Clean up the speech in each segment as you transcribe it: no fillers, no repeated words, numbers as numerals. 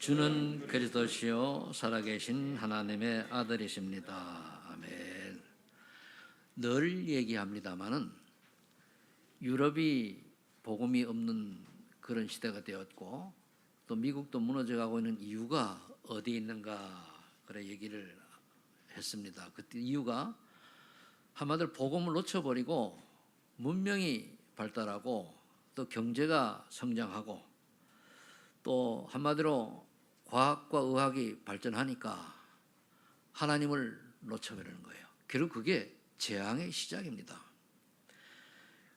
주는 그리스도시요 살아계신 하나님의 아들이십니다. 아멘. 늘 얘기합니다마는 유럽이 복음이 없는 그런 시대가 되었고 또 미국도 무너져가고 있는 이유가 어디에 있는가 그래 얘기를 했습니다. 그때 이유가 한마디로 복음을 놓쳐버리고 문명이 발달하고 또 경제가 성장하고 또 한마디로 과학과 의학이 발전하니까 하나님을 놓쳐버리는 거예요. 결국 그게 재앙의 시작입니다.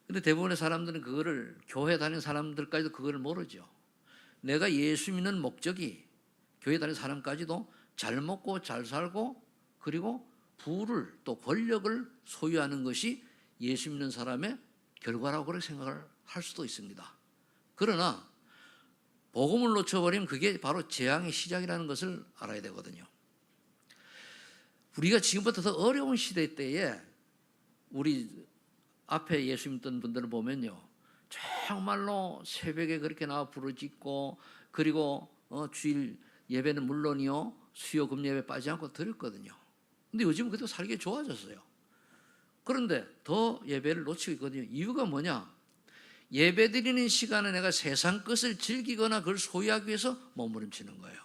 근데 대부분의 사람들은 그거를, 교회 다니는 사람들까지도 그거를 모르죠. 내가 예수 믿는 목적이 교회 다니는 사람까지도 잘 먹고 잘 살고 그리고 부를 또 권력을 소유하는 것이 예수 믿는 사람의 결과라고 그렇게 생각을 할 수도 있습니다. 그러나 복음을 놓쳐버리면 그게 바로 재앙의 시작이라는 것을 알아야 되거든요. 우리가 지금부터 더 어려운 시대 때에 우리 앞에 예수 믿던 분들을 보면요, 정말로 새벽에 그렇게 나와 부르짖고 그리고 주일 예배는 물론이요 수요 금 예배 빠지지 않고 드렸거든요. 근데 요즘은 그래도 살기 좋아졌어요. 그런데 더 예배를 놓치고 있거든요. 이유가 뭐냐? 예배 드리는 시간에 내가 세상 것을 즐기거나 그걸 소유하기 위해서 몸부림치는 거예요.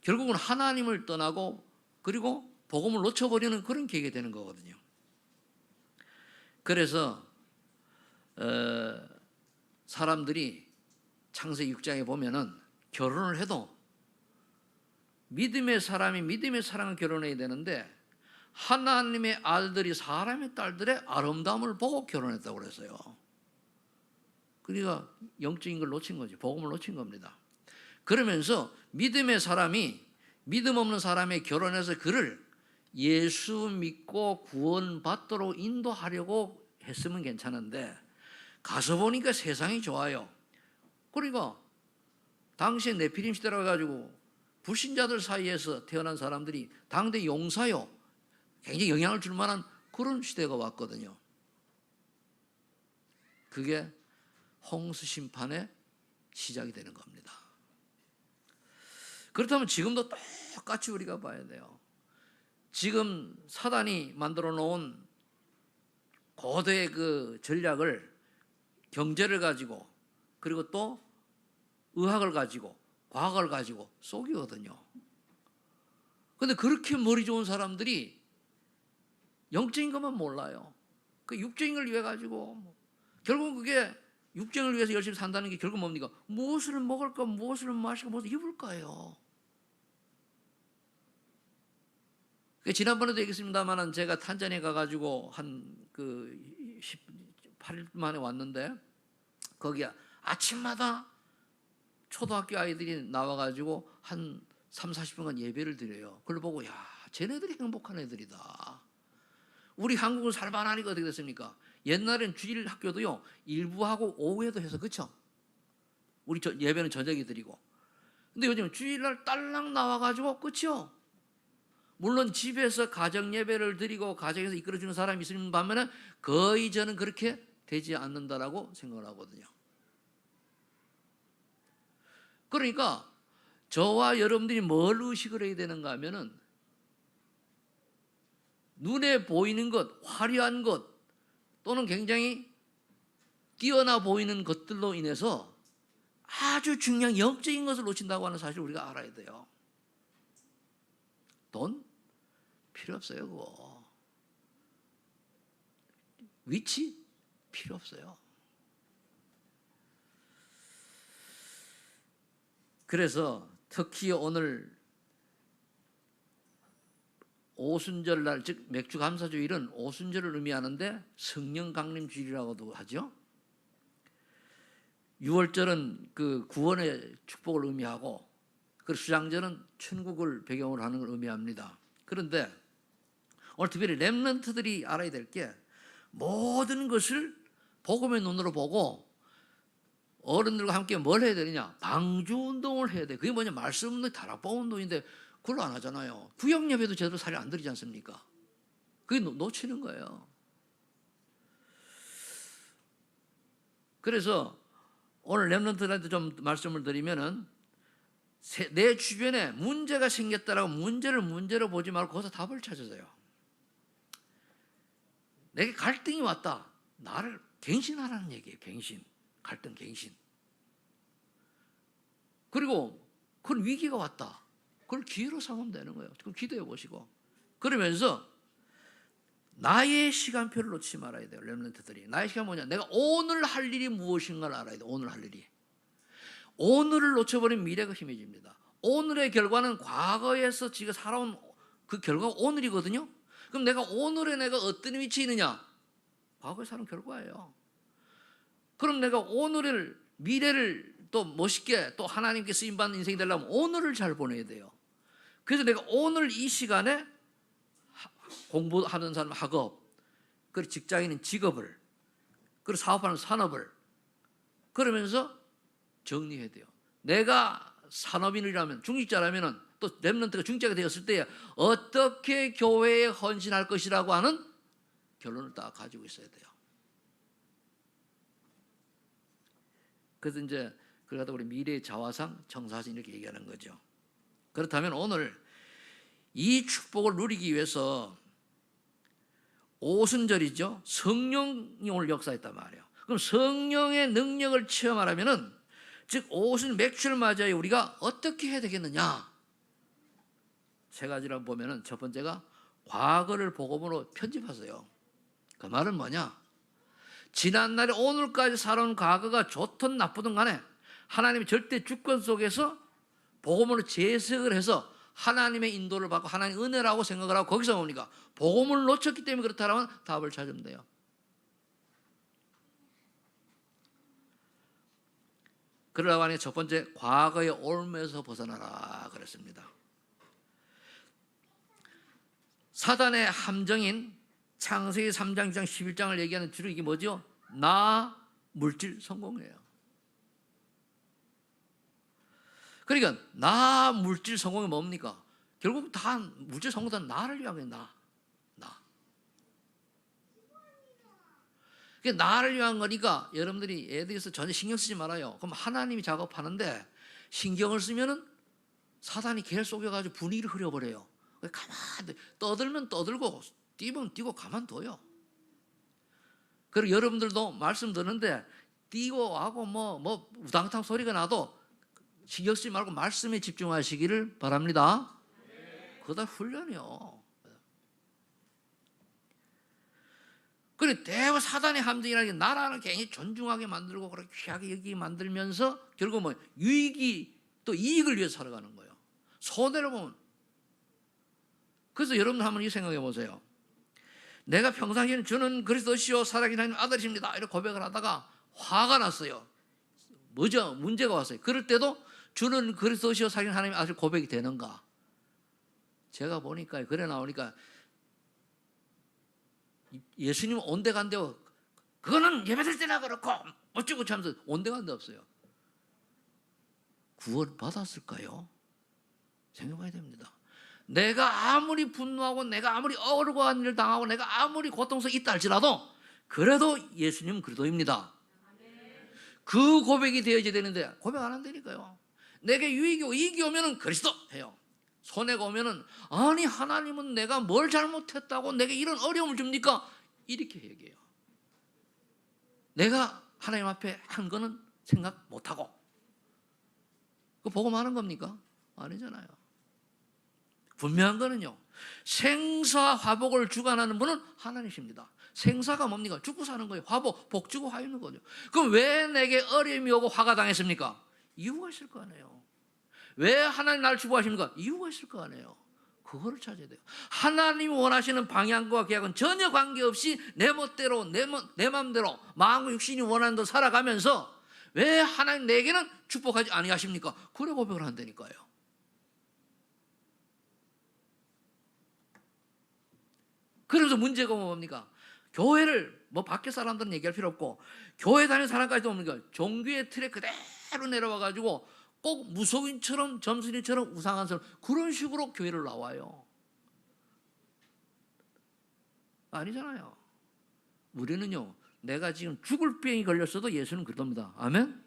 결국은 하나님을 떠나고 그리고 복음을 놓쳐버리는 그런 계기가 되는 거거든요. 그래서 사람들이 창세기 6장에 보면은 결혼을 해도 믿음의 사람이 믿음의 사랑을 결혼해야 되는데 하나님의 아들들이 사람의 딸들의 아름다움을 보고 결혼했다고 그랬어요. 그러니까 영적인 걸 놓친 거지. 복음을 놓친 겁니다. 그러면서 믿음의 사람이 믿음 없는 사람의 결혼해서 그를 예수 믿고 구원받도록 인도하려고 했으면 괜찮은데 가서 보니까 세상이 좋아요. 그러니까 당시에 네피림 시대라고 해가지고 불신자들 사이에서 태어난 사람들이 당대 용사요 굉장히 영향을 줄 만한 그런 시대가 왔거든요. 그게 홍수 심판의 시작이 되는 겁니다. 그렇다면 지금도 똑같이 우리가 봐야 돼요. 지금 사단이 만들어 놓은 고대의 그 전략을 경제를 가지고 그리고 또 의학을 가지고 과학을 가지고 속이거든요. 그런데 그렇게 머리 좋은 사람들이 영적인 것만 몰라요. 그 육적인 걸 위해 가지고 결국 그게 육적을 위해서 열심히 산다는 게 결국 뭡니까? 무엇을 먹을까, 무엇을 마실까, 무엇을 입을까요? 지난번에도 얘기했습니다만 제가 탄자니아 가가지고 한 18일 만에 왔는데 거기 아침마다 초등학교 아이들이 나와가지고 한 3, 40분간 예배를 드려요. 그걸 보고 야, 쟤네들이 행복한 애들이다. 우리 한국은 살만하니까 어떻게 됐습니까? 옛날엔 주일 학교도요 일부하고 오후에도 해서 그쵸? 우리 예배는 저녁에 드리고 근데 요즘 주일날 딸랑 나와가지고 끝이요. 물론 집에서 가정 예배를 드리고 가정에서 이끌어주는 사람이 있으면 반면에 거의 저는 그렇게 되지 않는다라고 생각을 하거든요. 그러니까 저와 여러분들이 뭘 의식을 해야 되는가 하면은 눈에 보이는 것, 화려한 것 또는 굉장히 뛰어나 보이는 것들로 인해서 아주 중요한 영적인 것을 놓친다고 하는 사실을 우리가 알아야 돼요. 돈? 필요 없어요. 그거. 위치? 필요 없어요. 그래서 특히 오늘 오순절날 즉 맥주감사주일은 오순절을 의미하는데 성령 강림 주일이라고도 하죠. 6월절은 그 구원의 축복을 의미하고 그 수장절은 천국을 배경으로 하는 걸 의미합니다. 그런데 오늘 특별히 렘넌트들이 알아야 될 게 모든 것을 복음의 눈으로 보고 어른들과 함께 뭘 해야 되느냐? 방주운동을 해야 돼. 그게 뭐냐? 말씀 운동, 다락방 운동인데 그걸 안 하잖아요. 구역 예배도 제대로 살이 안 들이지 않습니까? 그게 놓치는 거예요. 그래서 오늘 렘넌트들한테 좀 말씀을 드리면은 내 주변에 문제가 생겼다라고 문제로 보지 말고 거기서 답을 찾으세요. 내게 갈등이 왔다. 나를 갱신하라는 얘기예요. 갱신. 갈등 갱신. 그리고 그런 위기가 왔다. 그걸 기회로 삼으면 되는 거예요. 그럼 기도해 보시고. 그러면서 나의 시간표를 놓치지 말아야 돼요. 렘넌트들이. 나의 시간 뭐냐? 내가 오늘 할 일이 무엇인가를 알아야 돼요. 오늘 할 일이. 오늘을 놓쳐버리면 미래가 희미해집니다. 오늘의 결과는 과거에서 지금 살아온 그 결과가 오늘이거든요. 그럼 내가 오늘에 내가 어떤 위치에 있느냐? 과거에 살은 결과예요. 그럼 내가 오늘을 미래를 또 멋있게 또 하나님께 쓰임받는 인생이 되려면 오늘을 잘 보내야 돼요. 그래서 내가 오늘 이 시간에 공부하는 사람 학업, 그리고 직장인은 직업을, 그리고 사업하는 산업을 그러면서 정리해야 돼요. 내가 산업인이라면 중직자라면 또 렘넌트가 중직자가 되었을 때 어떻게 교회에 헌신할 것이라고 하는 결론을 딱 가지고 있어야 돼요. 그래서 이제 그러다 우리 미래의 자화상 청사진 이렇게 얘기하는 거죠. 그렇다면 오늘 이 축복을 누리기 위해서 오순절이죠. 성령이 오늘 역사했단 말이에요. 그럼 성령의 능력을 체험하려면은 즉 오순 맥주를 맞아야 우리가 어떻게 해야 되겠느냐? 세 가지를 보면은 첫 번째가 과거를 복음으로 편집하세요. 그 말은 뭐냐? 지난날에 오늘까지 살아온 과거가 좋든 나쁘든 간에 하나님의 절대 주권 속에서 복음으로 재해석을 해서 하나님의 인도를 받고 하나님의 은혜라고 생각을 하고 거기서 뭡니까? 복음을 놓쳤기 때문에 그렇다면 답을 찾으면 돼요. 그러라고 하니 첫 번째 과거의 올무에서 벗어나라 그랬습니다. 사단의 함정인 창세기 3장, 2장, 11장을 얘기하는 주로 이게 뭐죠? 나 물질 성공이에요. 그러니까 나 물질 성공이 뭡니까? 결국 다 물질 성공은 나를 위한 거예요. 나. 그게 나를 위한 거니까 여러분들이 애들에서 전혀 신경 쓰지 말아요. 그럼 하나님이 작업하는데 신경을 쓰면은 사단이 개를 속여가지고 분위기를 흐려버려요. 가만히 떠들면 떠들고 뛰면 뛰고 가만둬요. 그리고 여러분들도 말씀 듣는데 뛰고 하고 뭐 우당탕 소리가 나도 신경 쓰지 말고 말씀에 집중하시기를 바랍니다. 그거 다 훈련이요. 그리고 대화 사단의 함정이라는 게 나라를 굉장히 존중하게 만들고 그렇게 귀하게 여기게 만들면서 결국 뭐 유익이 또 이익을 위해서 살아가는 거예요. 손해를 보면. 그래서 여러분 한번 이 생각해 보세요. 내가 평상시에는 주는 그리스도시요 살아계신 하나님 아들이십니다 이렇게 고백을 하다가 화가 났어요. 뭐죠? 문제가 왔어요. 그럴 때도 주는 그리스도시요 살아계신 하나님 아들 고백이 되는가? 제가 보니까 그래 나오니까 예수님 온데간데요. 그거는 예배드릴 때나 그렇고 어쩌고 하면서 온데간데 없어요. 구원 받았을까요? 생각해야 됩니다. 내가 아무리 분노하고 내가 아무리 억울한 일을 당하고 내가 아무리 고통스럽게 있다 할지라도 그래도 예수님은 그리스도입니다. 그 고백이 되어야 되는데 고백 안 한다니까요. 내게 유익이 오고 이익이 오면은 그리스도 해요. 손해가 오면은 아니 하나님은 내가 뭘 잘못했다고 내게 이런 어려움을 줍니까? 이렇게 얘기해요. 내가 하나님 앞에 한 거는 생각 못하고 그거 복음하는 겁니까? 아니잖아요. 분명한 거는요. 생사 화복을 주관하는 분은 하나님이십니다. 생사가 뭡니까? 죽고 사는 거예요. 화복, 복 주고 화 있는 거죠. 그럼 왜 내게 어려움이 오고 화가 당했습니까? 이유가 있을 거 아니에요. 왜 하나님 나를 축복하십니까? 이유가 있을 거 아니에요. 그거를 찾아야 돼요. 하나님이 원하시는 방향과 계획은 전혀 관계없이 내 멋대로 내 마음대로 마음과 육신이 원하는 대로 살아가면서 왜 하나님 내게는 축복하지 아니하십니까? 그래 고백을 한다니까요. 그래서 문제가 뭡니까? 교회를 뭐 밖에 사람들은 얘기할 필요 없고 교회 다니는 사람까지도 뭡니까? 종교의 틀에 그대로 내려와 가지고 꼭 무속인처럼 점순이처럼 우상한 사람 그런 식으로 교회를 나와요. 아니잖아요. 우리는요. 내가 지금 죽을 병이 걸렸어도 예수는 그럽니다. 아멘?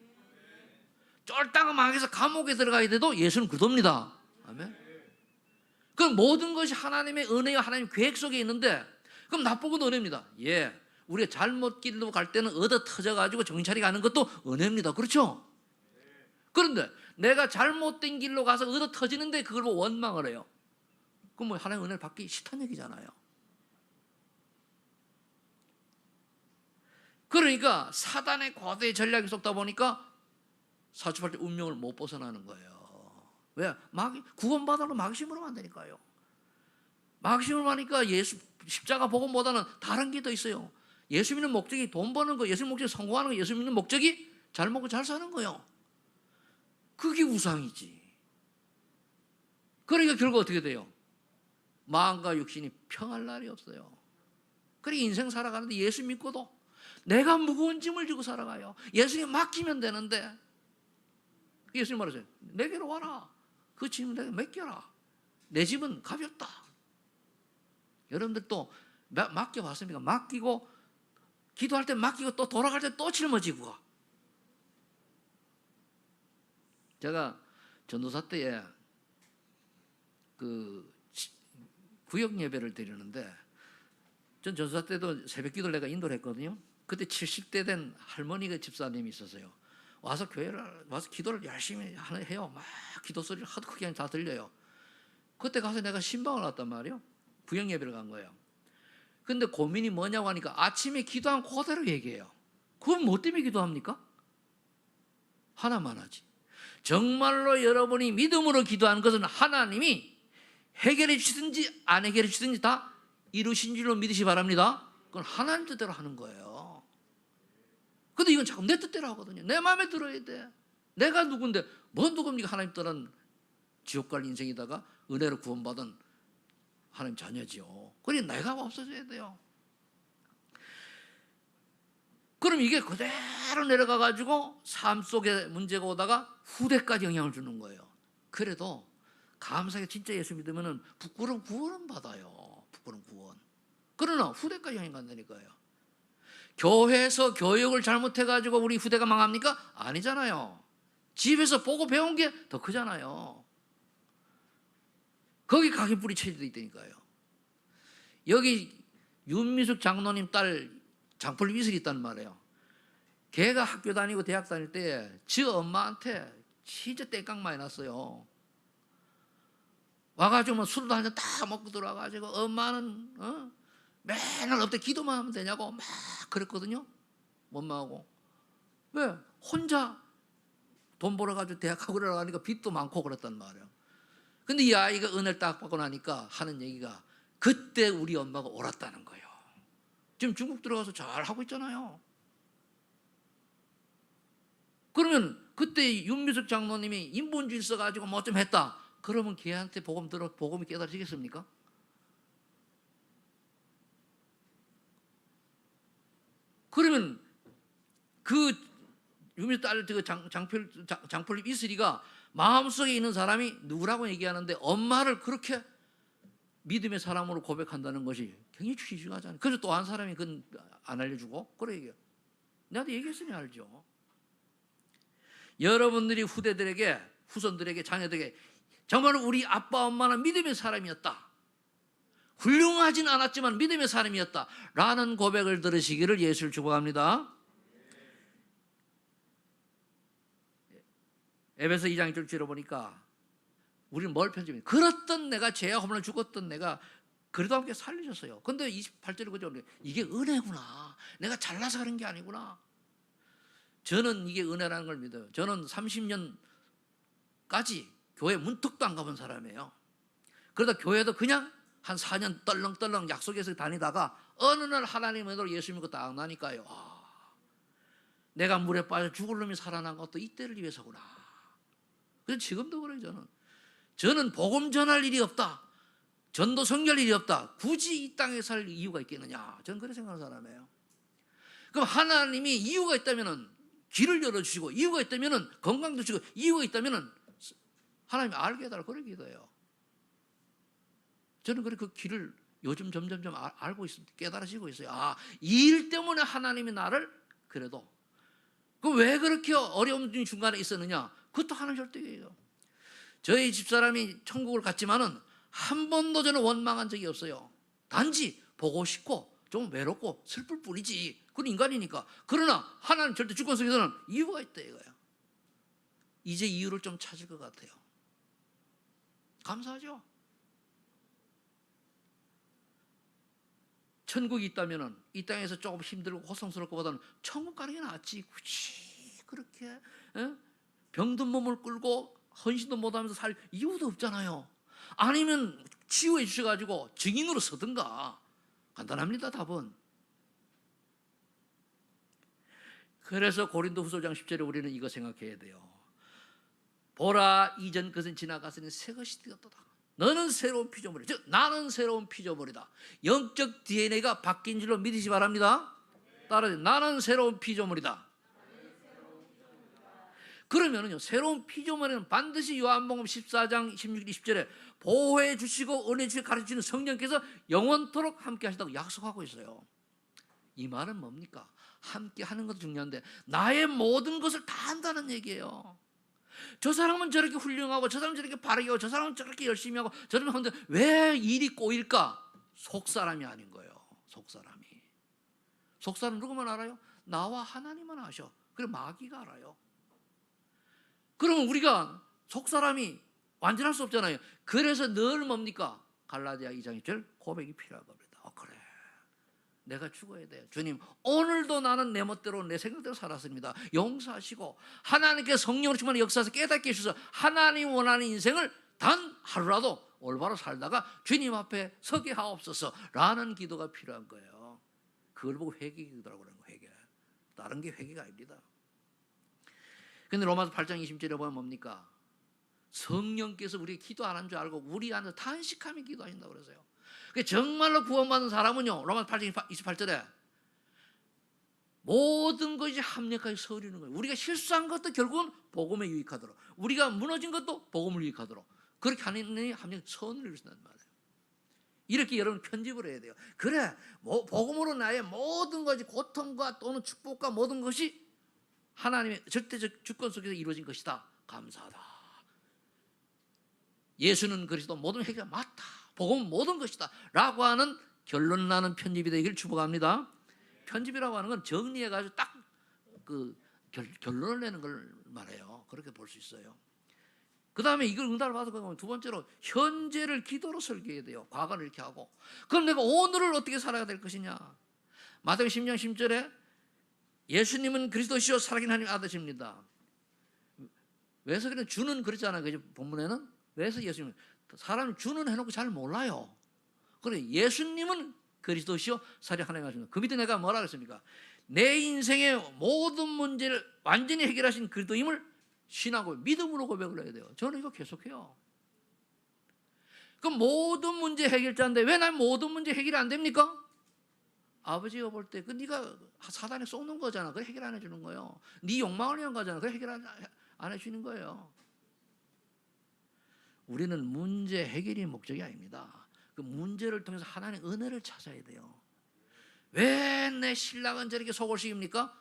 쫄딱 망해서 감옥에 들어가야 돼도 예수는 그dob니다. 아멘. 그럼 모든 것이 하나님의 은혜와 하나님의 계획 속에 있는데, 그럼 나쁜 건 은혜입니다. 예, 우리가 잘못 길로 갈 때는 얻어 터져가지고 정신 차리게 하는 것도 은혜입니다. 그렇죠? 그런데 내가 잘못된 길로 가서 얻어 터지는데 그걸 보고 원망을 해요. 그럼 뭐 하나님의 은혜를 받기 싫다는 얘기잖아요. 그러니까 사단의 고대의 전략에 속다 보니까 사주팔자 운명을 못 벗어나는 거예요. 왜? 구원받아도 마귀심으로 만드니까요. 마귀심으로 하니까 예수 십자가 복음보다는 다른 게 더 있어요. 예수 믿는 목적이 돈 버는 거, 예수 믿는 목적이 성공하는 거, 예수 믿는 목적이 잘 먹고 잘 사는 거예요. 그게 우상이지. 그러니까 결국 어떻게 돼요? 마음과 육신이 평할 날이 없어요. 그러니까 인생 살아가는데 예수 믿고도 내가 무거운 짐을 지고 살아가요. 예수님 맡기면 되는데, 예수님 말하세요. 내게로 와라. 그 짐을 내가 맡겨라. 내 짐은 가볍다. 여러분들 또 맡겨봤습니까? 맡기고 기도할 때 맡기고 또 돌아갈 때 또 짊어지고 가. 제가 전도사 때에 그 구역 예배를 드리는데, 전 전도사 때도 새벽 기도를 내가 인도를 했거든요. 그때 70대 된 할머니가 집사님이 있었어요. 와서 교회를 와서 기도를 열심히 해요. 막 기도 소리를 하도 크게 다 들려요. 그때 가서 내가 신방을 왔단 말이에요. 구역 예배를 간 거예요. 근데 고민이 뭐냐고 하니까 아침에 기도한 그대로 얘기해요. 그건 뭐 때문에 기도합니까? 하나만 하지. 정말로 여러분이 믿음으로 기도하는 것은 하나님이 해결해 주시든지 안 해결해 주시든지 다 이루신 줄로 믿으시 바랍니다. 그건 하나님 뜻대로 하는 거예요. 근데 이건 자꾸 내 뜻대로 하거든요. 내 마음에 들어야 돼. 내가 누군데, 뭔 누굽니까? 하나님 떠난 지옥 갈 인생이다가 은혜로 구원받은 하나님 자녀지요. 그러니 내가 없어져야 돼요. 그럼 이게 그대로 내려가가지고 삶 속에 문제가 오다가 후대까지 영향을 주는 거예요. 그래도 감사하게 진짜 예수 믿으면 부끄러운 구원은 받아요. 부끄러운 구원. 그러나 후대까지 영향 간다니까요. 교회에서 교육을 잘못해가지고 우리 후대가 망합니까? 아니잖아요. 집에서 보고 배운 게 더 크잖아요. 거기 각인뿌리 체질도 있다니까요. 여기 윤미숙 장로님 딸 장풀 이슬이 있단 말이에요. 걔가 학교 다니고 대학 다닐 때 지 엄마한테 진짜 땡깡 많이 났어요. 와가지고 뭐 술도 한 잔 다 먹고 들어와가지고 엄마는 맨날 엎드려 기도만 하면 되냐고 막 그랬거든요. 엄마하고. 왜? 혼자 돈 벌어가지고 대학 가고 그러니까 빚도 많고 그랬단 말이에요. 근데 이 아이가 은혜를 딱 받고 나니까 하는 얘기가 그때 우리 엄마가 옳았다는 거예요. 지금 중국 들어가서 잘 하고 있잖아요. 그러면 그때 윤미숙 장로님이 인본주의 써가지고 뭐 좀 했다. 그러면 걔한테 복음이 깨달으시겠습니까? 그러면 그 유미 딸 장풀립 이슬이가 마음속에 있는 사람이 누구라고 얘기하는데 엄마를 그렇게 믿음의 사람으로 고백한다는 것이 굉장히 중요하잖아요. 그래서 또 한 사람이 그건 안 알려주고 그래 얘기해요. 나한테 얘기했으니 알죠. 여러분들이 후손들에게 자녀들에게 정말 우리 아빠 엄마는 믿음의 사람이었다. 훌륭하진 않았지만 믿음의 사람이었다 라는 고백을 들으시기를 예수를 축복합니다. 에베소 2장 1절로 보니까 우리는 뭘 편집해? 그렇던 내가 죄와 허물로 죽었던 내가 그래도 함께 살리셨어요. 근데 28절에 그죠? 이게 은혜구나. 내가 잘나서 그런 게 아니구나. 저는 이게 은혜라는 걸 믿어요. 저는 30년까지 교회 문턱도 안 가본 사람이에요. 그러다 교회도 그냥 한 4년 떨렁떨렁 약속해서 다니다가 어느 날 하나님의 은혜로 예수 믿고 딱 나니까요. 내가 물에 빠져 죽을 놈이 살아난 것도 이때를 위해서구나. 그래서 지금도 그래요. 저는 복음 전할 일이 없다. 전도 성결 일이 없다. 굳이 이 땅에 살 이유가 있겠느냐. 저는 그렇게 생각하는 사람이에요. 그럼 하나님이 이유가 있다면 길을 열어주시고 이유가 있다면 건강도 주시고 이유가 있다면 하나님이 알게 해달라고 그렇게 기도해요. 저는 그 길을 요즘 점점점 알고 있습니다. 깨달으시고 있어요. 이 일 때문에 하나님이 나를 그래도 그럼 왜 그렇게 어려움 중간에 있었느냐? 그것도 하나님 절대예요. 저희 집사람이 천국을 갔지만은 한 번도 저는 원망한 적이 없어요. 단지 보고 싶고 좀 외롭고 슬플 뿐이지. 그건 인간이니까. 그러나 하나님 절대 주권 속에서는 이유가 있다 이거야. 이제 이유를 좀 찾을 것 같아요. 감사하죠? 천국이 있다면은 이 땅에서 조금 힘들고 고통스러울 것보다는 천국 가는 게 낫지. 굳이 그렇게 병든 몸을 끌고 헌신도 못하면서 살 이유도 없잖아요. 아니면 치유해 주셔가지고 증인으로 서든가. 간단합니다, 답은. 그래서 고린도후서장 10절에 우리는 이거 생각해야 돼요. 보라, 이전 것은 지나갔으니 새 것이 되었도다. 너는 새로운 피조물이다. 즉 나는 새로운 피조물이다. 영적 DNA가 바뀐 줄로 믿으시 바랍니다. 따라서 나는 새로운 피조물이다. 그러면은요, 새로운 피조물은 반드시 요한복음 14장 16, 20절에 보호해 주시고 은혜 주시고 가르쳐 주시는 성령께서 영원토록 함께 하시다고 약속하고 있어요. 이 말은 뭡니까? 함께 하는 것도 중요한데 나의 모든 것을 다 한다는 얘기예요. 저 사람은 저렇게 훌륭하고 저 사람은 저렇게 바르게 하고 저 사람은 저렇게 열심히 하고 저런 하는데 왜 일이 꼬일까? 속사람이 아닌 거예요. 속사람이. 속사람 누구만 알아요? 나와 하나님만 아셔. 그리고 마귀가 알아요. 그러면 우리가 속사람이 완전할 수 없잖아요. 그래서 늘 뭡니까? 갈라디아 2장 1절 고백이 필요한 겁니다. 그래, 내가 죽어야 돼요. 주님, 오늘도 나는 내 멋대로 내 생각대로 살았습니다. 용서하시고 하나님께 성령으로 충만한 역사에서 깨닫게 해주셔서 하나님 원하는 인생을 단 하루라도 올바로 살다가 주님 앞에 서게 하옵소서 라는 기도가 필요한 거예요. 그걸 보고 회개 기도라고 그러는 거예요. 회개. 다른 게 회개가 아닙니다. 근데 로마서 8장 20절에 보면 뭡니까? 성령께서 우리 기도 안 한 줄 알고 우리 안에서 탄식하며 기도하신다고 그러세요. 정말로 구원받은 사람은요, 로마서 8장 28절에 모든 것이 합력하여 서리는 거예요. 우리가 실수한 것도 결국은 복음에 유익하도록, 우리가 무너진 것도 복음을 유익하도록 그렇게 하는 합력 선을 이루신다는 말이에요. 이렇게 여러분 편집을 해야 돼요. 그래, 복음으로 나의 모든 것이 고통과 또는 축복과 모든 것이 하나님의 절대적 주권 속에서 이루어진 것이다. 감사하다. 예수는 그리스도 모든 해결 맞다. 복음은 모든 것이다. 라고 하는 결론 나는 편집이 되기를 축복합니다. 편집이라고 하는 건 정리해가지고 딱 그 결론을 내는 걸 말해요. 그렇게 볼 수 있어요. 그 다음에 이걸 응답을 받아보면 두 번째로 현재를 기도로 설계해야 돼요. 과거를 이렇게 하고. 그럼 내가 오늘을 어떻게 살아야 될 것이냐. 마태복음 10장 10절에 예수님은 그리스도시요 살아계신 하나님의 아들이십니다. 왜서 그래? 주는 그랬잖아요. 그죠? 본문에는. 왜서 예수님은 사람이 주는 해놓고 잘 몰라요. 그래, 예수님은 그리스도시요 살아계신 하나님의 아들이십니다. 그 밑에 내가 뭐라 그랬습니까? 내 인생의 모든 문제를 완전히 해결하신 그리스도임을 신하고 믿음으로 고백을 해야 돼요. 저는 이거 계속해요. 그럼 모든 문제 해결자인데 왜 난 모든 문제 해결이 안 됩니까? 아버지가 볼 때 그 네가 사단에 쏘는 거잖아. 그래 해결 안 해주는 거예요. 네 욕망을 위한 거잖아. 그래 해결 안 해주는 거예요. 우리는 문제 해결이 목적이 아닙니다. 그 문제를 통해서 하나님의 은혜를 찾아야 돼요. 왜 내 신랑은 저렇게 속을 씌웁니까?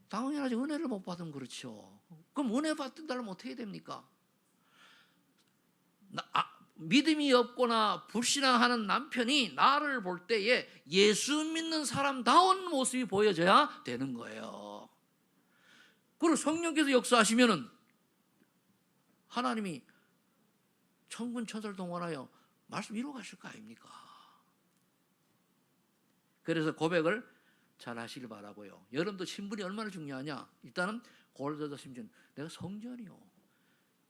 당연하지. 은혜를 못 받으면 그렇죠. 그럼 은혜 받든다면 어떻게 해야 됩니까? 믿음이 없거나 불신앙하는 남편이 나를 볼 때에 예수 믿는 사람다운 모습이 보여져야 되는 거예요. 그리고 성령께서 역사하시면은 하나님이 천군 천사를 동원하여 말씀 이루어 가실 거 아닙니까? 그래서 고백을 잘 하시길 바라고요. 여러분도 신분이 얼마나 중요하냐? 일단은 고린도서 신분, 내가 성전이요.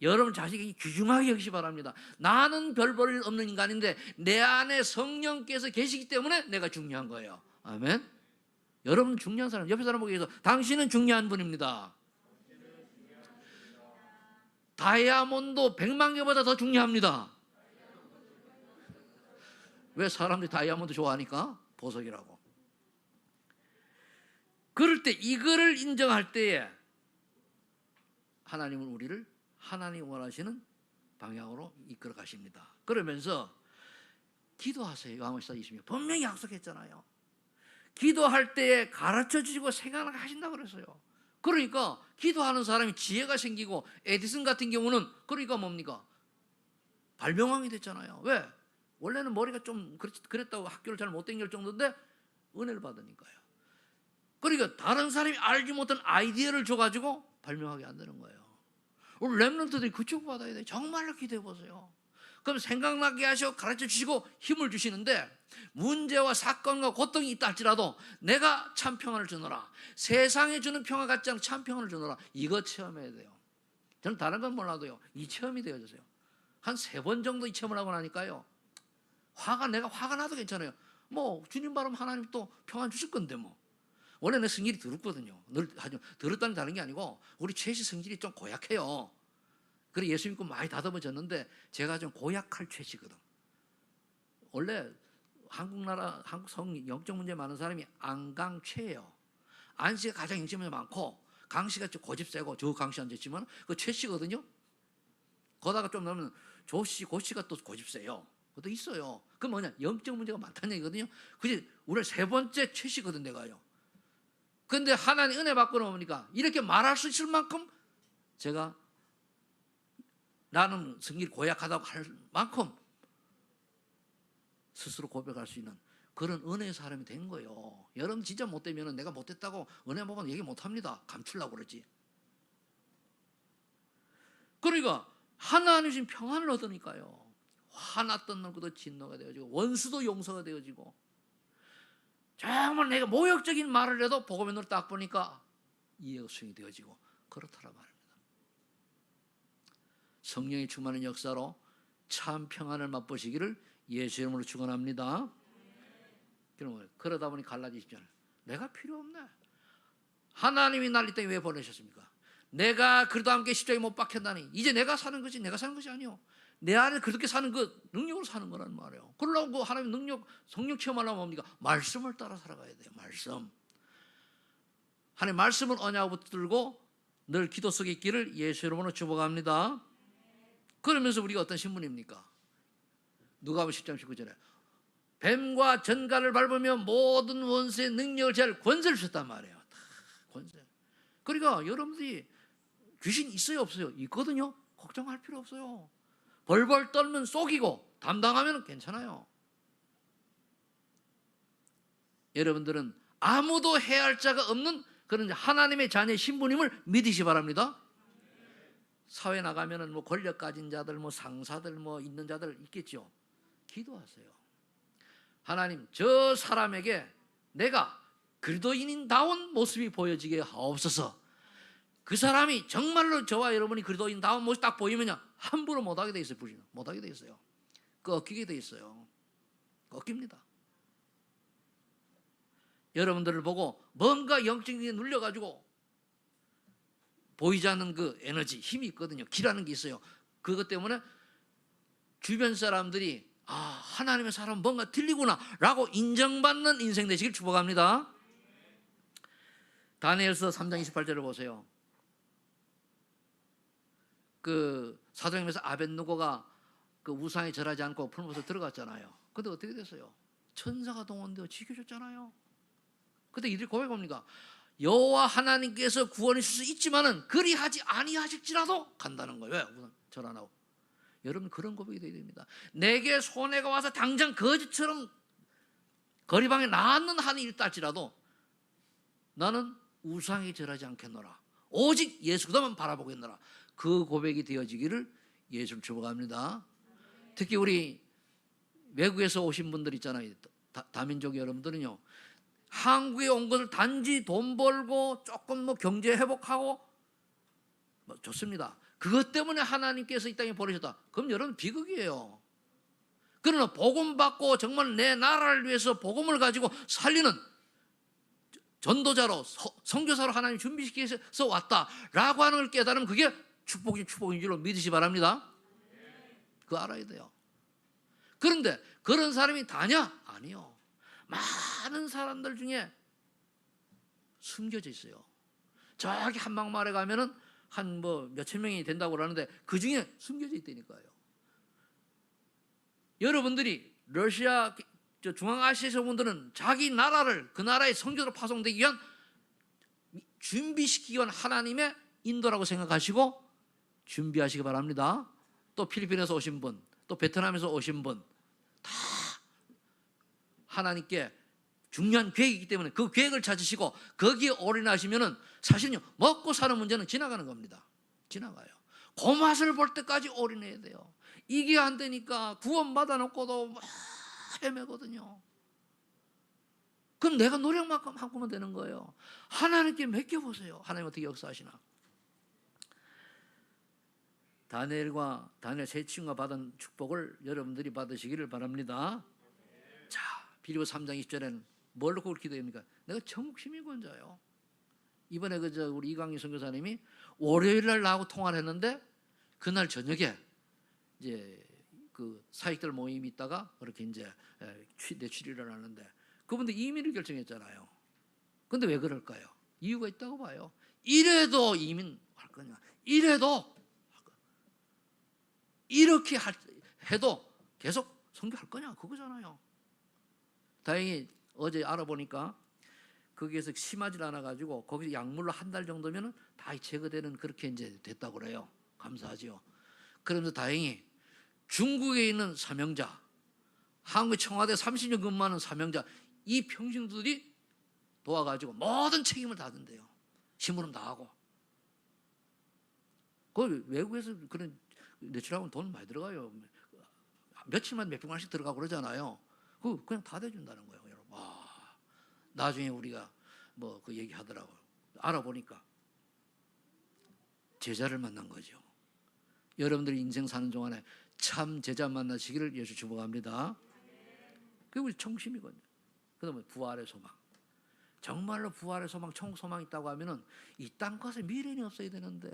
여러분 자식이 귀중하게 여기시 바랍니다. 나는 별 볼 일 없는 인간인데 내 안에 성령께서 계시기 때문에 내가 중요한 거예요. 아멘. 여러분 중요한 사람, 옆에 사람 보기 위해서 당신은 중요한 분입니다. 다이아몬드 100만 개보다 더 중요합니다. 왜 사람들이 다이아몬드 좋아하니까? 보석이라고. 그럴 때 이거를 인정할 때에 하나님은 우리를 하나님 원하시는 방향으로 이끌어 가십니다. 그러면서 기도하세요. 요한복음 14:26 분명히 약속했잖아요. 기도할 때에 가르쳐 주시고 생각을 하신다고 그랬어요. 그러니까 기도하는 사람이 지혜가 생기고, 에디슨 같은 경우는 그러니까 뭡니까? 발명왕이 됐잖아요. 왜? 원래는 머리가 좀 그랬다고 학교를 잘 못 다닐 정도인데 은혜를 받으니까요. 그러니까 다른 사람이 알지 못한 아이디어를 줘가지고 발명하게 안 되는 거예요. 우리 렘넌트들이 그쪽 받아야 돼요. 정말로 기도해 보세요. 그럼 생각나게 하시고 가르쳐 주시고 힘을 주시는데, 문제와 사건과 고통이 있다 할지라도 내가 참 평안을 주노라, 세상에 주는 평화 같지 않은 참 평안을 주노라, 이거 체험해야 돼요. 저는 다른 건 몰라도요, 이 체험이 되어주세요. 한 3번 정도 이 체험을 하고 나니까요, 내가 화가 나도 괜찮아요. 뭐 주님 바람 하나님 또 평안 주실 건데 뭐. 원래 내 성질이 더럽거든요. 더럽다는 다른 게 아니고 우리 최씨 성질이 좀 고약해요. 그래 예수 믿고 많이 다듬어졌는데 제가 좀 고약할 최씨거든. 원래 한국 영적 문제 많은 사람이 안강최예요. 안씨가 가장 영적 문제 많고, 강씨가 좀 고집 세고, 저 강씨 앉았지만 그 최씨거든요. 거다가 좀 넣으면 조씨, 고씨가 또 고집 세요. 그것도 있어요. 그럼 뭐냐? 영적 문제가 많다는 얘기거든요. 그게 우리 3번째 최씨거든 내가요. 그런데 하나님 은혜 받고 나오니까 이렇게 말할 수 있을 만큼 제가 나는 성질이 고약하다고 할 만큼 스스로 고백할 수 있는 그런 은혜의 사람이 된 거예요. 여러분 진짜 못되면 내가 못됐다고 은혜 보면 얘기 못합니다. 감추려고 그러지. 그러니까 하나님 주신 평안을 얻으니까요, 화났던 놈도 진노가 되어지고, 원수도 용서가 되어지고, 정말 내가 모욕적인 말을 해도 복음의 눈을 딱 보니까 이해가 수용이 되어지고 그렇더라 말입니다. 성령이 충만한 역사로 참 평안을 맛보시기를 예수 이름으로 축원합니다. 그러다 보니 갈라지십잖아요. 내가 필요 없네. 하나님이 날 이 땅에 왜 보내셨습니까? 내가 그리도 함께 십자가에 못 박혔다니 이제 내가 사는 것이 내가 사는 것이 아니요, 내 안에 그렇게 사는 그 능력으로 사는 거란 말이에요. 그러려고 하나님 능력, 성령 체험하려면 뭡니까? 말씀을 따라 살아가야 돼요. 말씀. 하나님 말씀을 언약으로 붙들고 늘 기도 속에 있기를 예수 이름으로 축복합니다. 그러면서 우리가 어떤 신분입니까? 누가복음 10장 19절에 뱀과 전갈을 밟으며 모든 원수의 능력을 제할 권세를 주셨단 말이에요. 권세. 그러니까 여러분들이 귀신 있어요 없어요? 있거든요. 걱정할 필요 없어요. 벌벌 떨면 쏘기고 담당하면 괜찮아요. 여러분들은 아무도 해할 자가 없는 그런 하나님의 자녀의 신분임을 믿으시 바랍니다. 사회 나가면은 뭐 권력 가진 자들, 뭐 상사들, 뭐 있는 자들 있겠죠. 기도하세요. 하나님, 저 사람에게 내가 그리스도인다운 모습이 보여지게 하옵소서. 그 사람이 정말로 저와 여러분이 그리스도인다운 모습 딱 보이면요, 함부로 못하게 돼 있어요. 못하게 돼 있어요. 꺾이게 돼 있어요. 꺾입니다. 여러분들을 보고 뭔가 영적인 게 눌려가지고 보이지 않는 그 에너지, 힘이 있거든요. 기라는 게 있어요. 그것 때문에 주변 사람들이 하나님의 사람은 뭔가 틀리구나 라고 인정받는 인생 되시길 축복합니다. 다니엘서 3장 28절을 보세요. 그 사도행전에서 아벳느고가 그 우상에 절하지 않고 풀무서 들어갔잖아요. 근데 어떻게 됐어요? 천사가 동원되어 지켜줬잖아요. 근데 이들이 고백합니까? 여호와 하나님께서 구원해 주실 수 있지만은 그리하지 아니하실지라도 간다는 거예요. 왜? 절 안 하고. 여러분 그런 고백이 되어야 됩니다. 내게 손해가 와서 당장 거지처럼 거리방에 나앉는 한이 있다 할지라도 나는 우상에 절하지 않겠노라. 오직 예수 그도만 바라보겠노라. 그 고백이 되어지기를 예수를 축복합니다. 특히 우리 외국에서 오신 분들 있잖아요. 다민족 여러분들은요, 한국에 온 것을 단지 돈 벌고 조금 뭐 경제 회복하고 뭐 좋습니다. 그것 때문에 하나님께서 이 땅에 보내셨다. 그럼 여러분 비극이에요. 그러나 복음 받고 정말 내 나라를 위해서 복음을 가지고 살리는 전도자로 선교사로 하나님 준비시켜서 왔다라고 하는 걸 깨달으면 그게 축복인 줄로 믿으시 바랍니다. 그거 알아야 돼요. 그런데 그런 사람이 다냐? 아니요. 많은 사람들 중에 숨겨져 있어요. 저기 한방마을에 가면은 한 뭐 몇천 명이 된다고 그러는데 그 중에 숨겨져 있다니까요. 여러분들이 러시아, 중앙아시아 분들은 자기 나라를 그 나라의 선교로 파송되기 위한 준비시키기 위한 하나님의 인도라고 생각하시고 준비하시기 바랍니다. 또 필리핀에서 오신 분, 또 베트남에서 오신 분, 다 하나님께 중요한 계획이기 때문에 그 계획을 찾으시고 거기에 올인하시면은 사실은요, 먹고 사는 문제는 지나가는 겁니다. 지나가요. 그 맛을 볼 때까지 올인해야 돼요. 이게 안 되니까 구원 받아놓고도 막 헤매거든요. 그럼 내가 노력만큼 하면 되는 거예요. 하나님께 맡겨보세요. 하나님 어떻게 역사하시나. 다니엘 세 친구가 받은 축복을 여러분들이 받으시기를 바랍니다. 자, 빌립보 3장 20절에는 뭘 놓고 기도합니까? 내가 천국 시민권자요. 이번에 우리 이광희 선교사님이 월요일 날 나하고 통화를 했는데 그날 저녁에 이제 그 사익들 모임이 있다가 그렇게 이제 내출일을 하는데 그분들 이민을 결정했잖아요. 근데 왜 그럴까요? 이유가 있다고 봐요. 이래도 이민할 거냐? 이래도 이렇게 해도 계속 선교할 거냐? 그거잖아요. 다행히 어제 알아보니까 거기에서 심하지 않아가지고 거기서 약물로 한 달 정도면은 다 제거되는 그렇게 이제 됐다고 그래요. 감사하지요. 그러면서 다행히 중국에 있는 사명자, 한국 청와대 30년 근무하는 사명자, 이 평신도들이 도와가지고 모든 책임을 다 든대요. 심부름 다 하고. 그 외국에서 그런 내출하면 돈 많이 들어가요. 며칠만 몇백만 원씩 들어가고 그러잖아요. 그냥 다 대준다는 거예요, 여러분. 와, 나중에 우리가 뭐 그 얘기하더라고요. 알아보니까 제자를 만난 거죠. 여러분들이 인생 사는 동안에 참 제자 만나시기를 예수 축복합니다. 그게 우리 청심이거든요. 그다음에 부활의 소망. 정말로 부활의 소망, 천국 소망 있다고 하면은 이 땅끝에 미련이 없어야 되는데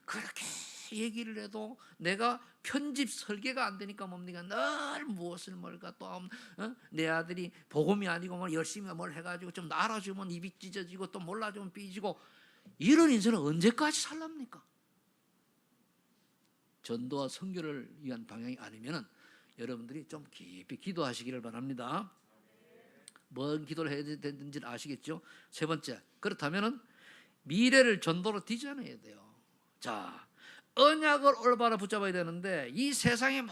그렇게 얘기를 해도 내가 편집 설계가 안 되니까 뭡니까? 늘 무엇을 뭘까 또 내 아들이 복음이 아니고 뭘 열심히 뭘 해가지고 좀 알아주면 입이 찢어지고 또 몰라주면 삐지고 이런 인생은 언제까지 살랍니까? 전도와 선교를 위한 방향이 아니면은 여러분들이 좀 깊이 기도하시기를 바랍니다. 뭔 기도를 해야 되는지 아시겠죠? 세 번째, 그렇다면은 미래를 전도로 디자인해야 돼요. 자, 언약을 올바로 붙잡아야 되는데 이 세상의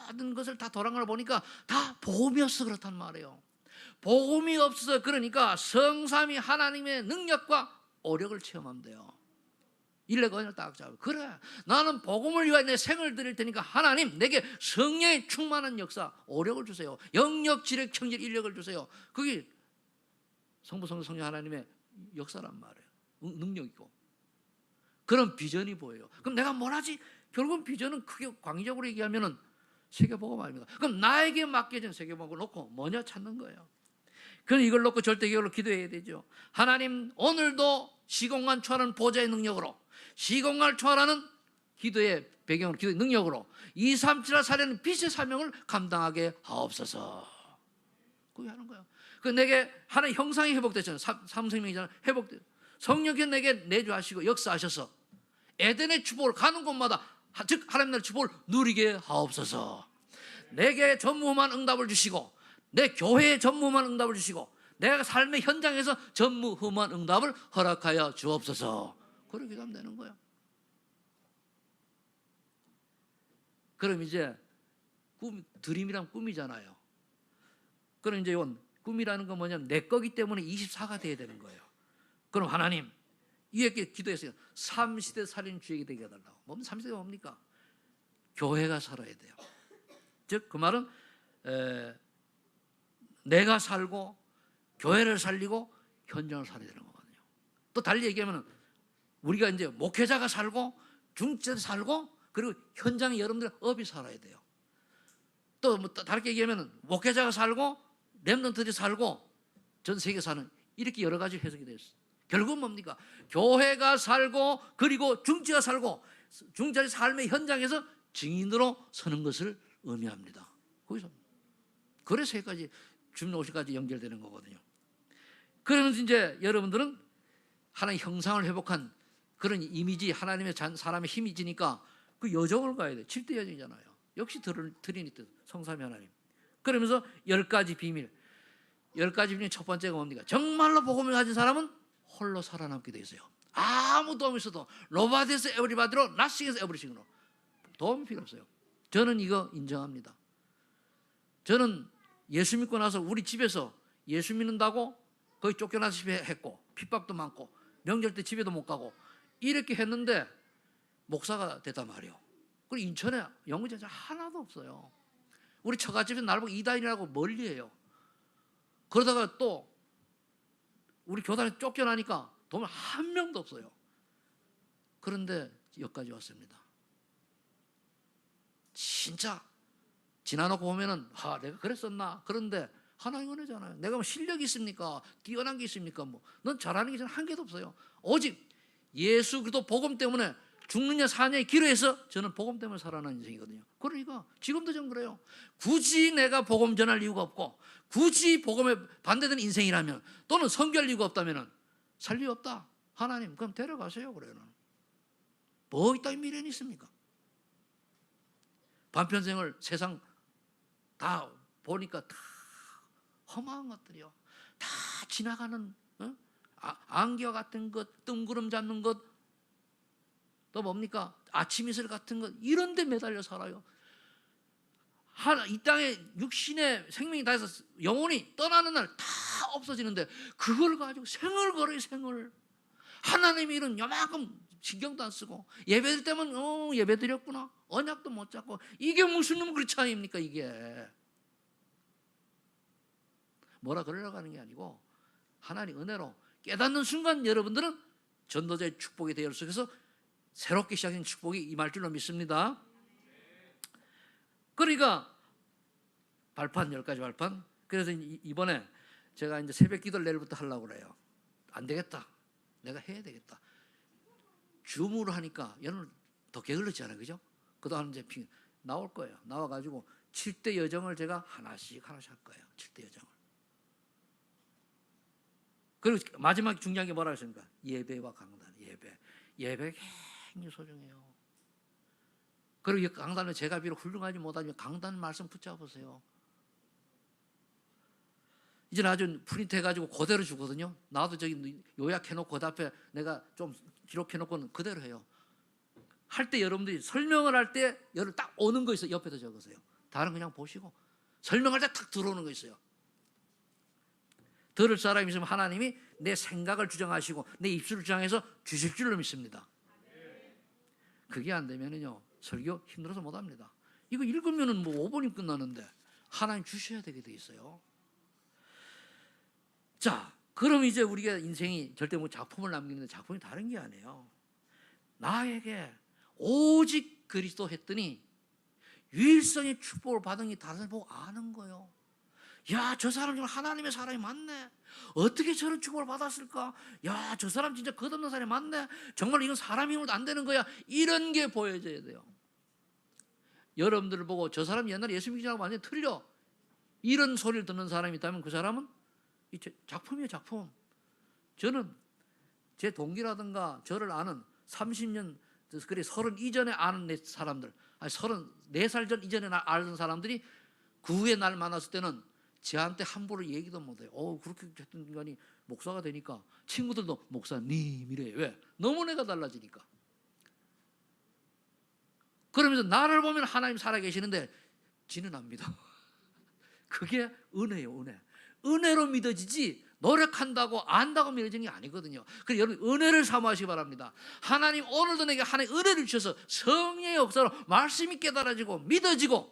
모든 것을 다 돌아간 걸 보니까 다 복음이 없어 그렇단 말이에요. 복음이 없어 그러니까 성삼위 하나님의 능력과 오력을 체험하면 돼요. 일렉 언약을 딱 잡고 그래 나는 복음을 위하여 내 생을 드릴 테니까 하나님 내게 성령의 충만한 역사 오력을 주세요. 영력, 지력, 청질, 인력을 주세요. 그게 성부, 성자, 성령 하나님의 역사란 말이에요. 능력이고 그런 비전이 보여요. 그럼 내가 뭘 하지? 결국은 비전은 크게 광의적으로 얘기하면은 세계복음 아닙니까? 그럼 나에게 맡겨진 세계복음을 놓고 뭐냐 찾는 거예요. 그럼 이걸 놓고 절대적으로 기도해야 되죠. 하나님 오늘도 시공간 초월하는 보좌의 능력으로 시공간을 초월하는 기도의 배경으로 기도의 능력으로 237을 살리는 빛의 사명을 감당하게 하옵소서. 그게 하는 거예요. 그 내게 하나님 형상이 회복됐잖아요. 삼성명이잖아요. 회복돼. 성령께서 내게 내주하시고 역사하셔서 에덴의 축복을 가는 곳마다 즉 하나님 나라의 축복을 누리게 하옵소서. 내게 전무후무한 응답을 주시고 내 교회에 전무후무한 응답을 주시고 내가 삶의 현장에서 전무후무한 응답을 허락하여 주옵소서. 그렇게 기도하면 되는 거예요. 그럼 이제 드림이란 꿈이잖아요. 그럼 이제 이건 꿈이라는 건 뭐냐면 내 거기 때문에 24가 돼야 되는 거예요. 그럼 하나님 이렇게 기도했어요. 3시대 살인 주에게 되게 해달라고. 뭐 3시대가 뭡니까? 교회가 살아야 돼요. 즉 그 말은 내가 살고 교회를 살리고 현장을 살아야 되는 거거든요. 또 달리 얘기하면 우리가 이제 목회자가 살고 중직자가 살고 그리고 현장에 여러분들 업이 살아야 돼요. 또 뭐 다르게 얘기하면 목회자가 살고 렘넌트들이 살고 전 세계 사는 이렇게 여러 가지 해석이 되어 있어요. 결국은 뭡니까? 교회가 살고 그리고 중직자가 살고 중직자의 삶의 현장에서 증인으로 서는 것을 의미합니다. 거기서 그래서 세 가지 주님 오실까지 연결되는 거거든요. 그러면서 이제 여러분들은 하나님의 형상을 회복한 그런 이미지 하나님의 사람의 힘이 지니까 그 여정을 가야 돼. 7대 여정이잖아요. 역시 트리니티 성삼위 하나님. 그러면서 10가지 비밀. 10가지 비밀 첫 번째가 뭡니까? 정말로 복음을 가진 사람은 홀로 살아남게 돼 있어요. 아무 도움이 있어도 노바디에서 에브리바디로 나싱에서 에브리싱으로 도움이 필요 없어요. 저는 이거 인정합니다. 저는 예수 믿고 나서 우리 집에서 예수 믿는다고 거의 쫓겨나서 했고 핍박도 많고 명절 때 집에도 못 가고 이렇게 했는데 목사가 됐단 말이에요. 그리고 인천에 영구제자 하나도 없어요. 우리 처갓집에서 날 보고 이단이라고 멀리해요. 그러다가 또 우리 교단에 쫓겨나니까 도움 한 명도 없어요. 그런데 여기까지 왔습니다. 진짜 지나놓고 보면은 내가 그랬었나? 그런데 하나님 은혜잖아요. 내가 뭐 실력이 있습니까? 뛰어난 게 있습니까? 넌 잘하는 게 저는 한 개도 없어요. 오직 예수 그리스도 복음 때문에 죽느냐 사느냐의 기로에서 저는 복음 때문에 살아나는 인생이거든요. 그러니까 지금도 전 그래요. 굳이 내가 복음 전할 이유가 없고 굳이 복음에 반대되는 인생이라면 또는 선교할 이유가 없다면 살 이유 없다. 하나님 그럼 데려가세요. 그래요. 뭐 이따위 미련이 있습니까? 반편생을 세상 다 보니까 다 험한 것들이요. 다 지나가는 안개와 같은 것, 뜬구름 잡는 것, 또 뭡니까? 아침 이슬 같은 것 이런 데 매달려 살아요. 이 땅에 육신의 생명이 다해서 영혼이 떠나는 날 다 없어지는데 그걸 가지고 생을 걸어요. 생을. 하나님이 이런 요만큼 신경도 안 쓰고 예배드릴 때면 예배 드렸구나. 언약도 못 잡고 이게 무슨 놈의 차이입니까 이게. 뭐라 그러려고 하는 게 아니고 하나님 은혜로 깨닫는 순간 여러분들은 전도자의 축복의 대열 속에서 새롭게 시작된 축복이 임할 줄로 믿습니다. 그러니까 발판 10가지 발판. 그래서 이번에 제가 이제 새벽 기도를 내일부터 하려고 그래요. 안 되겠다. 내가 해야 되겠다. 줌으로 하니까 얘는 더 게을렀잖아요. 그죠? 그동안 이제 나올 거예요. 나와가지고 7대 여정을 제가 하나씩 할 거예요. 7대 여정을. 그리고 마지막 중요한 게 뭐라고 했습니까? 예배와 강단. 예배가 굉장히 소중해요. 그리고 이 강단을 제가 비록 훌륭하지 못하지만 강단 말씀 붙잡으세요. 이제는 아주 프린트해가지고 그대로 주거든요. 나도 저기 요약해놓고 그 앞에 내가 좀 기록해놓고는 그대로 해요. 할 때 여러분들이 설명을 할 때 여러분 딱 오는 거 있어요. 옆에다 적으세요. 다른 그냥 보시고 설명할 때 탁 들어오는 거 있어요. 들을 사람이 있으면 하나님이 내 생각을 주장하시고 내 입술을 주장해서 주실 줄로 믿습니다. 그게 안 되면은요 설교 힘들어서 못합니다. 이거 읽으면은 뭐 5분이 끝나는데 하나님 주셔야 되게 돼 있어요. 자, 그럼 이제 우리가 인생이 절대 뭐 작품을 남기는데 작품이 다른 게 아니에요. 나에게 오직 그리스도 했더니 유일성의 축복을 받은 게 다른 사람 보고 아는 거예요. 야, 저 사람 정말 하나님의 사람이 맞네. 어떻게 저런 축복을 받았을까? 야, 저 사람 진짜 끝없는 사람이 맞네. 정말 이건 사람 힘으로 안 되는 거야. 이런 게 보여져야 돼요. 여러분들을 보고 저 사람 옛날에 예수 믿지 않고 완전히 틀려. 이런 소리를 듣는 사람이 있다면 그 사람은 작품이에요, 작품. 저는 제 동기라든가 저를 아는 30년, 그래 30 이전에 아는 사람들, 아니 34살 전 이전에 알던 사람들이 그 후에 날 만났을 때는 저한테 함부로 얘기도 못해요. 그렇게 했던 인간이 목사가 되니까 친구들도 목사님이래. 왜? 너무 내가 달라지니까. 그러면서 나를 보면 하나님 살아계시는데 지는 안 믿어. 그게 은혜예요, 은혜. 은혜로 믿어지지 노력한다고 안다고 믿어지는 게 아니거든요. 그래서 여러분 은혜를 사모하시기 바랍니다. 하나님 오늘도 내게 하나님 은혜를 주셔서 성령의 역사로 말씀이 깨달아지고 믿어지고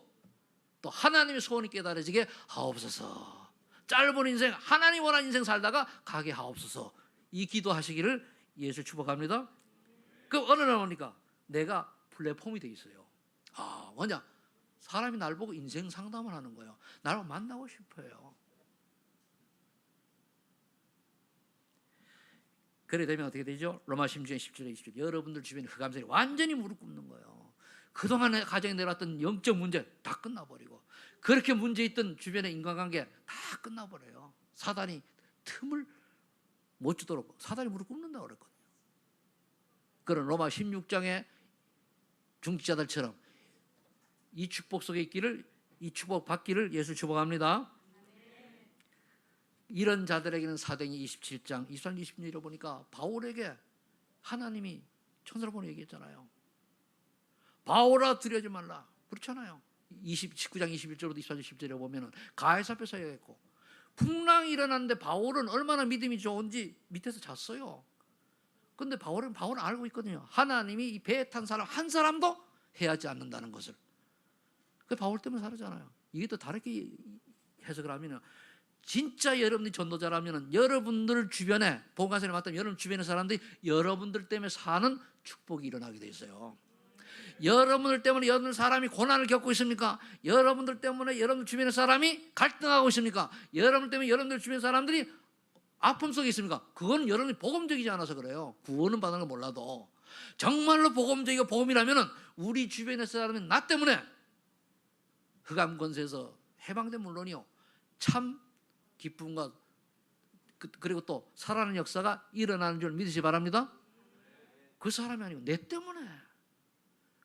또 하나님의 소원이 깨달아지게 하옵소서. 짧은 인생 하나님 원하는 인생 살다가 가게 하옵소서. 이 기도하시기를 예수 축복합니다. 그럼 어느 날 보니까 내가 플랫폼이 돼 있어요. 뭐냐? 사람이 날 보고 인생 상담을 하는 거예요. 나를 만나고 싶어요. 그래 되면 어떻게 되죠? 로마 16장 17절 20절 여러분들 주변에 흑암들이 완전히 무릎 꿇는 거예요. 그동안에 가정에 내려왔던 영적 문제 다 끝나버리고 그렇게 문제 있던 주변의 인간관계 다 끝나버려요. 사단이 틈을 못 주도록 사단이 무릎 꿇는다고 그랬거든요. 그런 로마 16장의 중직자들처럼 이 축복 속에 있기를 이 축복 받기를 예수 축복합니다. 이런 자들에게는 사도행전 27장 23, 26절을 보니까 바울에게 하나님이 천사를 보내 얘기했잖아요. 바오라 두려워하지 말라. 그렇잖아요. 19장 21절부터 24절 10절에 보면은 가해사 앞에서 얘기했고, 풍랑이 일어났는데 바울은 얼마나 믿음이 좋은지 밑에서 잤어요. 근데 바울은 알고 있거든요. 하나님이 이 배에 탄 사람 한 사람도 해하지 않는다는 것을. 그 바울 때문에 살았잖아요. 이게 또 다르게 해석을 하면은, 진짜 여러분들이 전도자라면 여러분들 주변에, 복음가사를 맡으면 여러분 주변의 사람들이 여러분들 때문에 사는 축복이 일어나게 돼 있어요. 여러분들 때문에 여러분 사람이 고난을 겪고 있습니까? 여러분들 때문에 여러분 주변의 사람이 갈등하고 있습니까? 여러분 때문에 여러분들 주변 사람들이 아픔 속에 있습니까? 그건 여러분이 복음적이지 않아서 그래요. 구원은 받는 걸 몰라도. 정말로 복음적이고 복음이라면 우리 주변의 사람이 나 때문에 흑암 권세에서 해방된 물론이요, 참 기쁨과 그리고 또 살아나는 역사가 일어나는 줄 믿으시기 바랍니다. 그 사람이 아니고 내 때문에.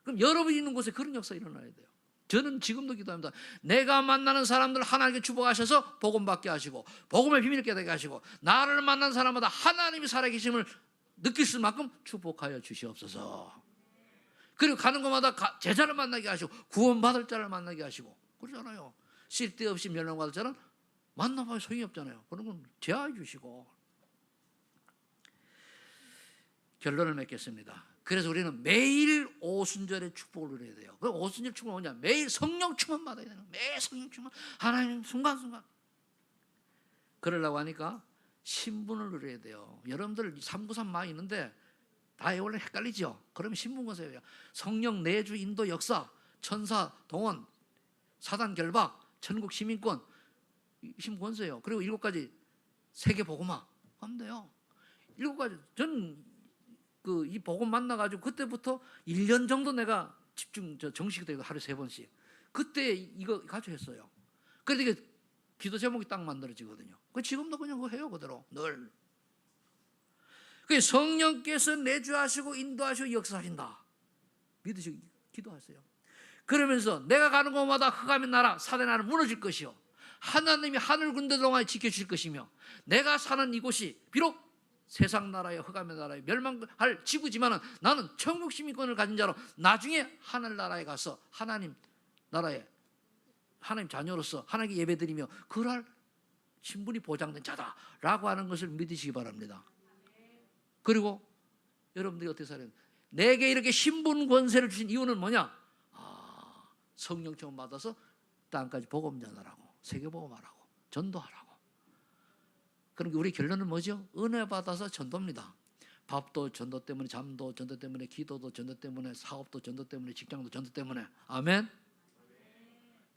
그럼 여러분이 있는 곳에 그런 역사가 일어나야 돼요. 저는 지금도 기도합니다. 내가 만나는 사람들 하나님께 축복하셔서 복음 받게 하시고, 복음의 비밀을 깨닫게 하시고, 나를 만난 사람마다 하나님이 살아계심을 느낄 수 만큼 축복하여 주시옵소서. 그리고 가는 곳마다 제자를 만나게 하시고, 구원받을 자를 만나게 하시고, 그러잖아요. 쓸데없이 멸망받을 자는 만나봐야 소용이 없잖아요. 그런 건 제하해 주시고. 결론을 맺겠습니다. 그래서 우리는 매일 오순절의 축복을 누려야 돼요. 그 오순절 축복은 뭐냐? 매일 성령 충만 받아야 되는 거예요. 매일 성령 충만. 하나님 순간순간. 그러려고 하니까 신분을 누려야 돼요. 여러분들 393 많이 있는데 다 원래 헷갈리죠? 그러면 신분 거세요. 성령 내주 인도 역사, 천사 동원, 사단 결박, 천국 시민권, 신분 권세요. 그리고 7가지 세계 복음화 하면 돼요. 7가지. 전 이 복음 만나가지고 그때부터 1년 정도 내가 정식이 되고 하루에 3번씩. 그때 이거 가지고 했어요. 그래서 이게 기도 제목이 딱 만들어지거든요. 지금도 그냥 그거 해요, 그대로. 늘. 성령께서 내주하시고 인도하시고 역사하신다. 믿으시고 기도하세요. 그러면서 내가 가는 곳마다 흑암의 나라, 사단의 나라는 무너질 것이요, 하나님이 하늘 군대 동안에 지켜주실 것이며, 내가 사는 이곳이 비록 세상 나라의 흑암의 나라에 멸망할 지구지만은 나는 천국 시민권을 가진 자로 나중에 하늘나라에 가서 하나님 나라에 하나님 자녀로서 하나님께 예배드리며 그럴 신분이 보장된 자다라고 하는 것을 믿으시기 바랍니다. 그리고 여러분들이 어떻게 살아요? 내게 이렇게 신분 권세를 주신 이유는 뭐냐? 성령 체험 받아서 땅까지 복음 전하라고, 세계 복음하라고, 전도하라고. 그러니까 우리 결론은 뭐죠? 은혜 받아서 전도입니다. 밥도 전도 때문에, 잠도 전도 때문에, 기도도 전도 때문에, 사업도 전도 때문에, 직장도 전도 때문에. 아멘.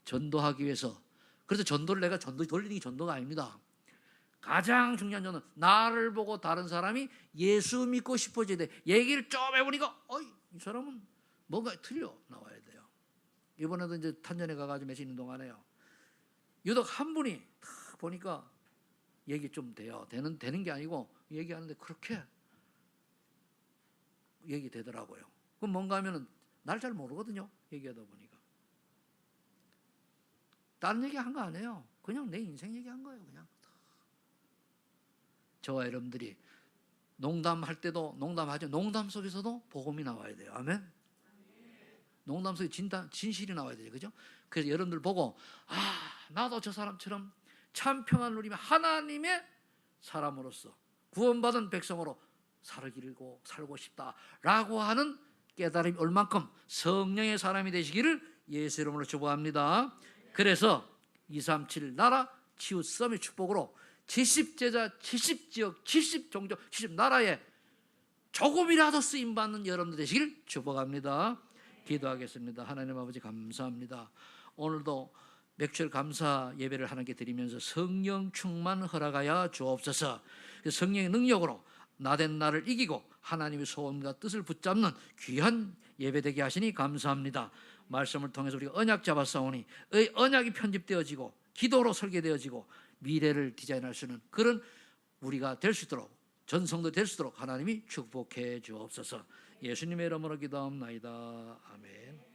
전도하기 위해서. 그래서 전도를 내가 돌리는 게 전도가 아닙니다. 가장 중요한 전도는 나를 보고 다른 사람이 예수 믿고 싶어져야 돼. 얘기를 좀 해보니까 이 사람은 뭔가 틀려 나와야 돼요. 이번에도 이제 탄전에 가가지고 며칠 있는 동안에요, 유독 한 분이 딱 보니까 얘기 좀 돼요. 되는 게 아니고 얘기하는데 그렇게 얘기되더라고요. 그럼 뭔가 하면은 날 잘 모르거든요. 얘기하다 보니까. 다른 얘기 한 거 아니에요. 그냥 내 인생 얘기한 거예요. 그냥. 저와 여러분들이 농담할 때도 농담하죠. 농담 속에서도 복음이 나와야 돼요. 아멘. 농담 속에 진실이 나와야 돼요. 그죠? 그래서 여러분들 보고 나도 저 사람처럼 참 평안을 누리며 하나님의 사람으로서 구원받은 백성으로 살고 싶다라고 하는 깨달음이 올 만큼 성령의 사람이 되시기를 예수 이름으로 축복합니다. 그래서 237 나라 치유 썸의 축복으로 70제자, 70지역, 70종족, 70나라에 조금이라도 쓰임받는 여러분들 되시기를 축복합니다. 기도하겠습니다. 하나님 아버지 감사합니다. 오늘도 맥주일 감사 예배를 하나님께 드리면서 성령 충만 허락하여 주옵소서. 성령의 능력으로 나된 나를 이기고 하나님의 소원과 뜻을 붙잡는 귀한 예배되게 하시니 감사합니다. 말씀을 통해서 우리가 언약 잡았사오니 언약이 편집되어지고 기도로 설계되어지고 미래를 디자인할 수 있는 그런 우리가 될 수 있도록, 전성도 될 수 있도록 하나님이 축복해 주옵소서. 예수님의 이름으로 기도합나이다. 아멘.